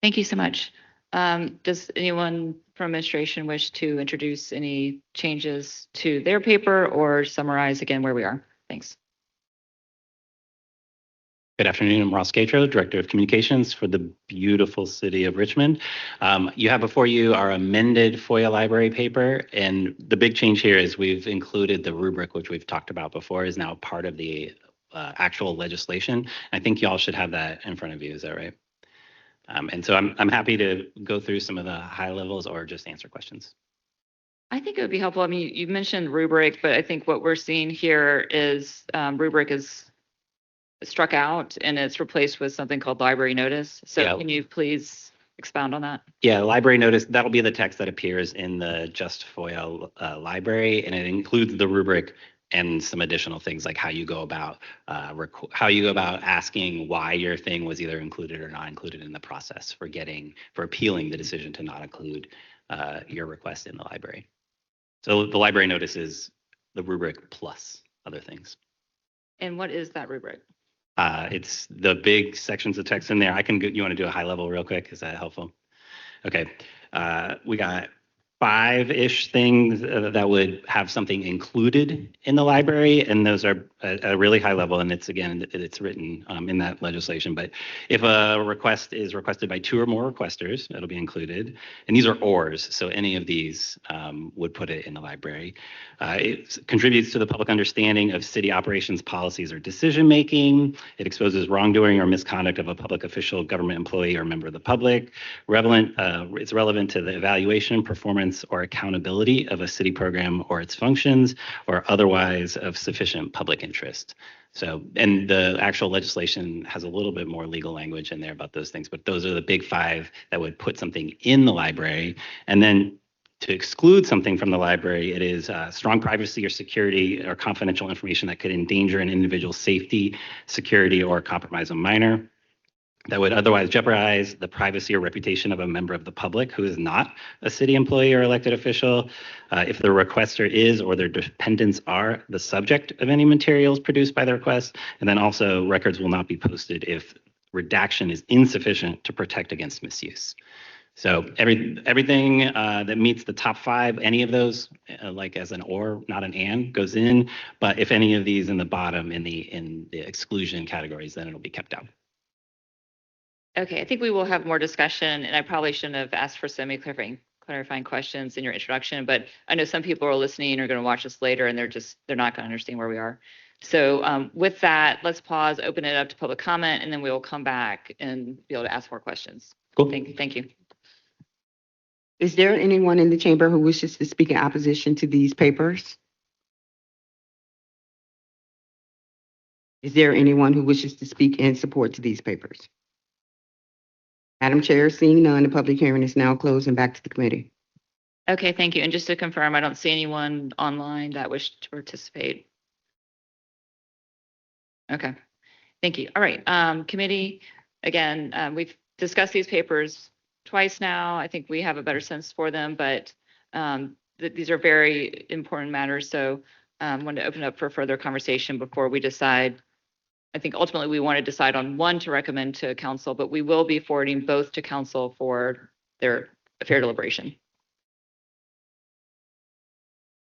Thank you so much. Does anyone from administration wish to introduce any changes to their paper or summarize again where we are? Thanks. Good afternoon. I'm Ross Gatro, Director of Communications for the beautiful city of Richmond. You have before you our amended FOIA library paper, and the big change here is we've included the rubric, which we've talked about before, is now part of the actual legislation. I think y'all should have that in front of you. Is that right? And so I'm happy to go through some of the high levels or just answer questions. I think it would be helpful. I mean, you mentioned rubric, but I think what we're seeing here is rubric is struck out and it's replaced with something called library notice. So Yeah. can you please expound on that? Yeah, library notice, that'll be the text that appears in the Just FOIA library, and it includes the rubric and some additional things like how you go about asking why your thing was either included or not included in the process for appealing the decision to not include your request in the library. So the library notice is the rubric plus other things. And what is that rubric? It's the big sections of text in there. You want to do a high level real quick? Is that helpful? Okay. We got 5-ish things that would have something included in the library, and those are a really high level, and it's written in that legislation. But if a request is requested by 2 or more requesters, it'll be included. And these are ORs, so any of these would put it in the library. It contributes to the public understanding of city operations, policies, or decision making. It exposes wrongdoing or misconduct of a public official, government employee, or member of the public. It's relevant to the evaluation, performance, or accountability of a city program or its functions, or otherwise of sufficient public interest. So, and the actual legislation has a little bit more legal language in there about those things, but those are the big 5 that would put something in the library. And then to exclude something from the library, it is strong privacy or security or confidential information that could endanger an individual's safety, security, or compromise a minor, that would otherwise jeopardize the privacy or reputation of a member of the public who is not a city employee or elected official, if the requester is or their dependents are the subject of any materials produced by the request, and then also records will not be posted if redaction is insufficient to protect against misuse. So everything that meets the top 5, any of those, like as an or, not an and, goes in. But if any of these in the bottom in the exclusion categories, then it'll be kept out. Okay, I think we will have more discussion, and I probably shouldn't have asked for so many clarifying questions in your introduction, but I know some people are listening or going to watch this later, and they're not going to understand where we are. So with that, let's pause, open it up to public comment, and then we will come back and be able to ask more questions. Cool. Thank you. Is there anyone in the chamber who wishes to speak in opposition to these papers? Is there anyone who wishes to speak in support to these papers? Madam Chair, seeing none, the public hearing is now closed and back to the committee. Okay, thank you. And just to confirm, I don't see anyone online that wished to participate. Okay, thank you. All right, committee, again, we've discussed these papers twice now. I think we have a better sense for them, but these are very important matters. So I wanted to open up for further conversation before we decide. I think ultimately we want to decide on one to recommend to council, but we will be forwarding both to council for their fair deliberation.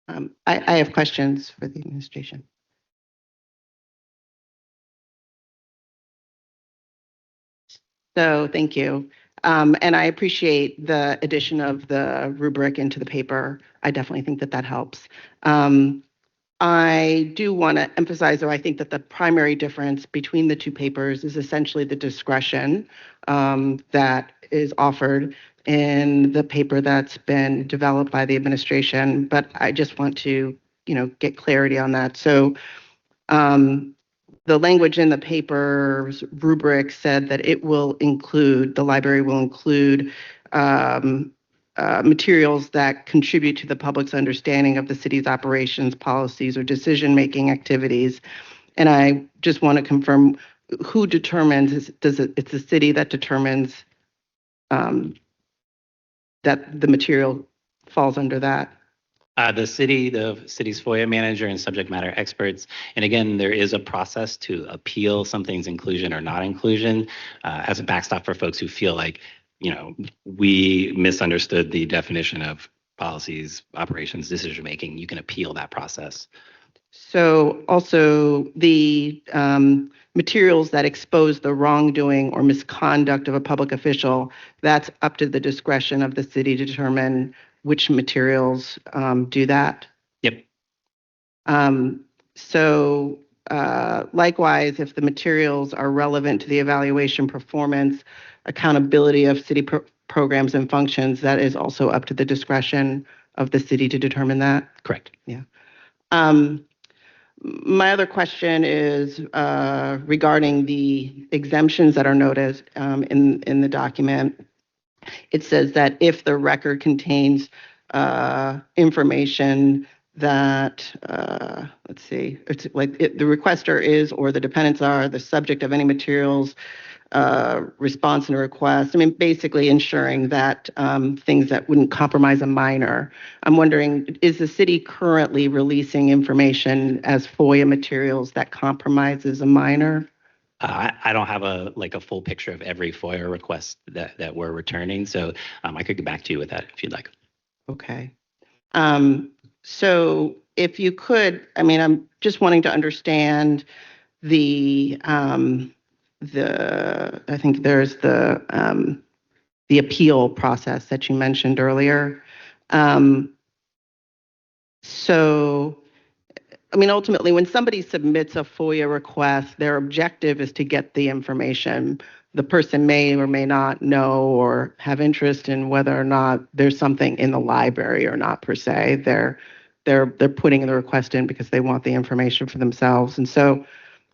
I have questions for the administration. So thank you. And I appreciate the addition of the rubric into the paper. I definitely think that helps. I do want to emphasize, though, I think that the primary difference between the 2 papers is essentially the discretion that is offered in the paper that's been developed by the administration. But I just want to, get clarity on that. So the language in the paper's rubric said that the library will include materials that contribute to the public's understanding of the city's operations, policies, or decision-making activities. And I just want to confirm who determines, it's the city that determines that the material falls under that? The city's FOIA manager and subject matter experts. And again, there is a process to appeal something's inclusion or not inclusion as a backstop for folks who feel like, we misunderstood the definition of policies, operations, decision making. You can appeal that process. So also the materials that expose the wrongdoing or misconduct of a public official, that's up to the discretion of the city to determine which materials do that. Yep. So likewise, if the materials are relevant to the evaluation, performance, accountability of city programs and functions, that is also up to the discretion of the city to determine that. Correct. Yeah. My other question is regarding the exemptions that are noted in the document. It says that if the record contains information that, let's see, it's like the requester is or the dependents are the subject of any materials, response and a request. I mean, basically ensuring that things that wouldn't compromise a minor. I'm wondering, is the city currently releasing information as FOIA materials that compromises a minor? I don't have a full picture of every FOIA request that we're returning, so I could get back to you with that if you'd like. Okay. So if you could, I mean, I'm just wanting to understand the I think there's the appeal process that you mentioned earlier. So I mean, ultimately, when somebody submits a FOIA request, their objective is to get the information. The person may or may not know or have interest in whether or not there's something in the library or not per se. They're putting the request in because they want the information for themselves. And so,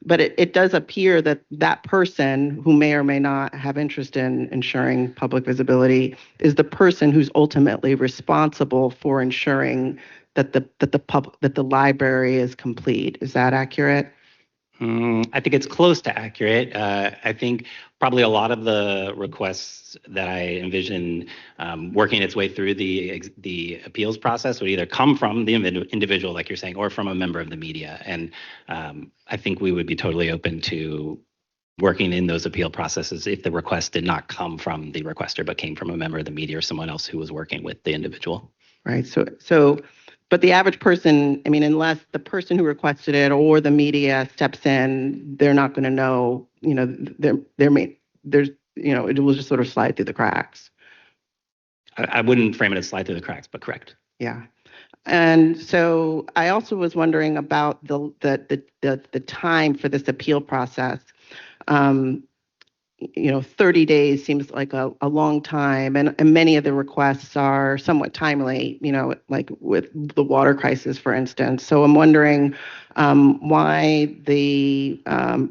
but it does appear that that person who may or may not have interest in ensuring public visibility is the person who's ultimately responsible for ensuring that the library is complete. Is that accurate? I think it's close to accurate. I think probably a lot of the requests that I envision working its way through the appeals process would either come from the individual, like you're saying, or from a member of the media. And I think we would be totally open to working in those appeal processes if the request did not come from the requester, but came from a member of the media or someone else who was working with the individual. Right. But the average person, I mean, unless the person who requested it or the media steps in, they're not going to know, there's, it will just sort of slide through the cracks. I wouldn't frame it as slide through the cracks, but correct. Yeah. And so I also was wondering about the time for this appeal process. 30 days seems like a long time, and many of the requests are somewhat timely, like with the water crisis, for instance. So I'm wondering why the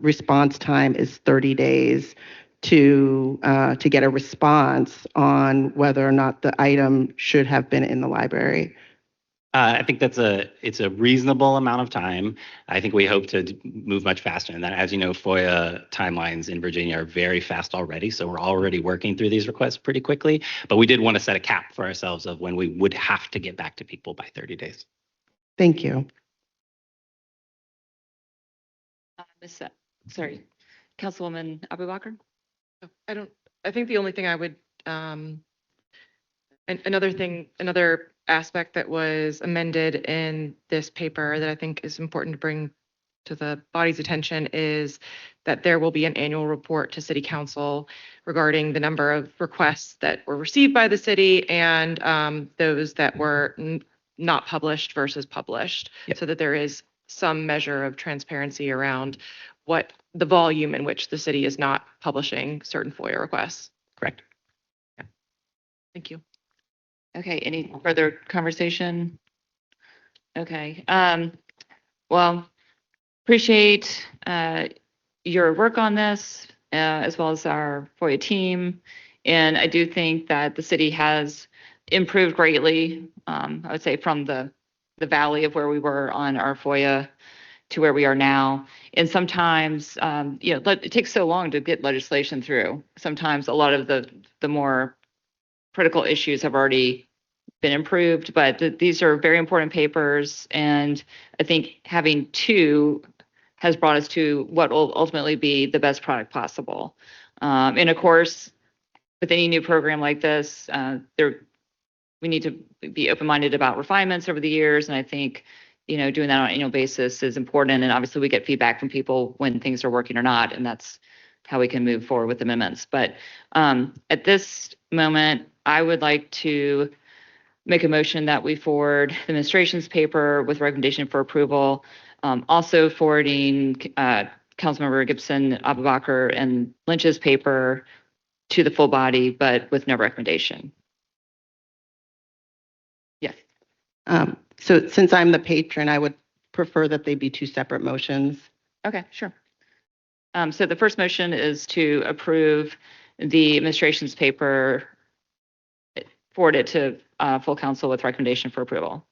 response time is 30 days to get a response on whether or not the item should have been in the library. I think it's a reasonable amount of time. I think we hope to move much faster than that. As you know, FOIA timelines in Virginia are very fast already, so we're already working through these requests pretty quickly. But we did want to set a cap for ourselves of when we would have to get back to people by 30 days. Thank you. Sorry, Councilwoman Abubakar? I think the only thing I would, another aspect that was amended in this paper that I think is important to bring to the body's attention is that there will be an annual report to City Council regarding the number of requests that were received by the city and those that were not published versus published, so that there is some measure of transparency around what the volume in which the city is not publishing certain FOIA requests. Correct. Yeah. Thank you. Okay, any further conversation? Okay, well, appreciate your work on this, as well as our FOIA team. And I do think that the city has improved greatly, I would say, from the valley of where we were on our FOIA to where we are now. And sometimes, it takes so long to get legislation through. Sometimes a lot of the more critical issues have already been improved, but these are very important papers. And I think having two has brought us to what will ultimately be the best product possible. And of course, with any new program like this, we need to be open-minded about refinements over the years. And I think, doing that on an annual basis is important. And obviously we get feedback from people when things are working or not, and that's how we can move forward with amendments. But at this moment, I would like to make a motion that we forward the administration's paper with recommendation for approval. Also forwarding Councilmember Gibson, Abubakar, and Lynch's paper to the full body, but with no recommendation. Yes. So since I'm the patron, I would prefer that they be two separate motions. Okay, sure. So the first motion is to approve the administration's paper, forward it to full council with recommendation for approval.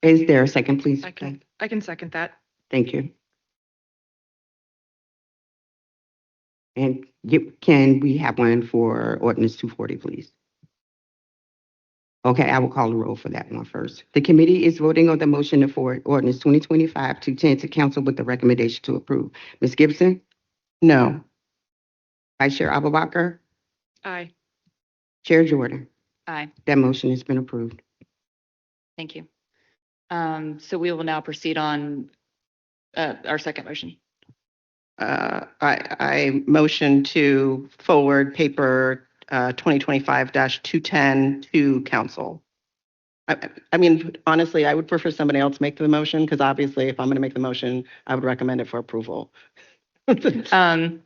Is there a second, please? I can second that. Thank you. And can we have one for ordinance 240, please? Okay, I will call the roll for that one first. The committee is voting on the motion to forward ordinance 2025-210 to council with the recommendation to approve. Ms. Gibson? No. Vice Chair Abubakar? Aye. Chair Jordan? Aye. That motion has been approved. Thank you. So we will now proceed on our second motion. I motion to forward paper 2025-210 to council. I mean, honestly, I would prefer somebody else make the motion, because obviously if I'm going to make the motion, I would recommend it for approval. I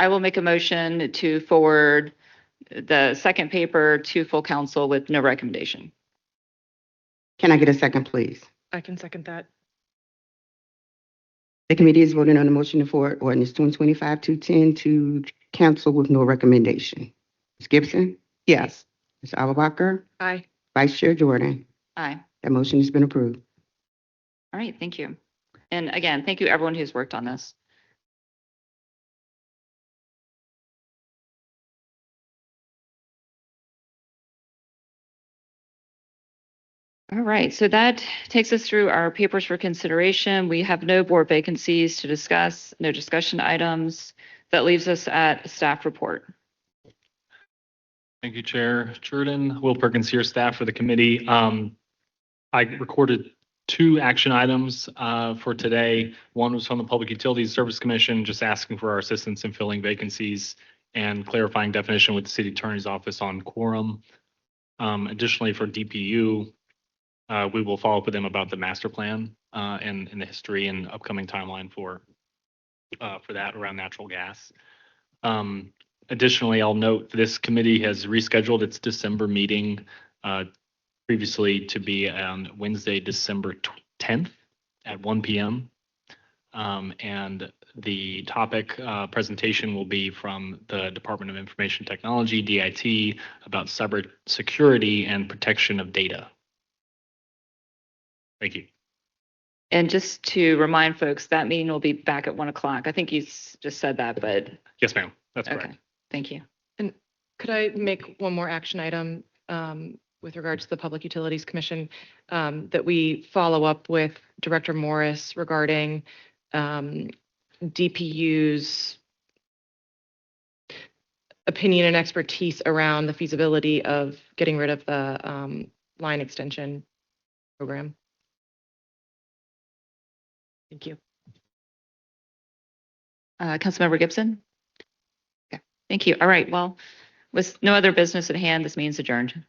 will make a motion to forward the second paper to full council with no recommendation. Can I get a second, please? I can second that. The committee is voting on the motion to forward ordinance 2025-210 to council with no recommendation. Ms. Gibson? Yes. Ms. Abubakar? Aye. Vice Chair Jordan? Aye. That motion has been approved. All right, thank you. And again, thank you everyone who's worked on this. All right, so that takes us through our papers for consideration. We have no board vacancies to discuss, no discussion items. That leaves us at staff report. Thank you, Chair Jordan. Will Perkins here, staff for the committee. I recorded 2 action items for today. One was from the Public Utilities Service Commission, just asking for our assistance in filling vacancies and clarifying definition with the city attorney's office on quorum. Additionally, for DPU, we will follow up with them about the master plan and the history and upcoming timeline for that around natural gas. Additionally, I'll note this committee has rescheduled its December meeting previously to be on Wednesday, December 10th at 1 p.m. And the topic presentation will be from the Department of Information Technology, DIT, about cybersecurity and protection of data. Thank you. And just to remind folks, that meeting will be back at 1 o'clock. I think you just said that, but Yes, ma'am. That's okay, correct. thank you. And could I make one more action item with regards to the Public Utilities Commission, that we follow up with Director Morris regarding DPU's opinion and expertise around the feasibility of getting rid of the line extension program. Thank you. Councilmember Gibson? Okay, thank you. All right, well, with no other business at hand, this meeting's adjourned.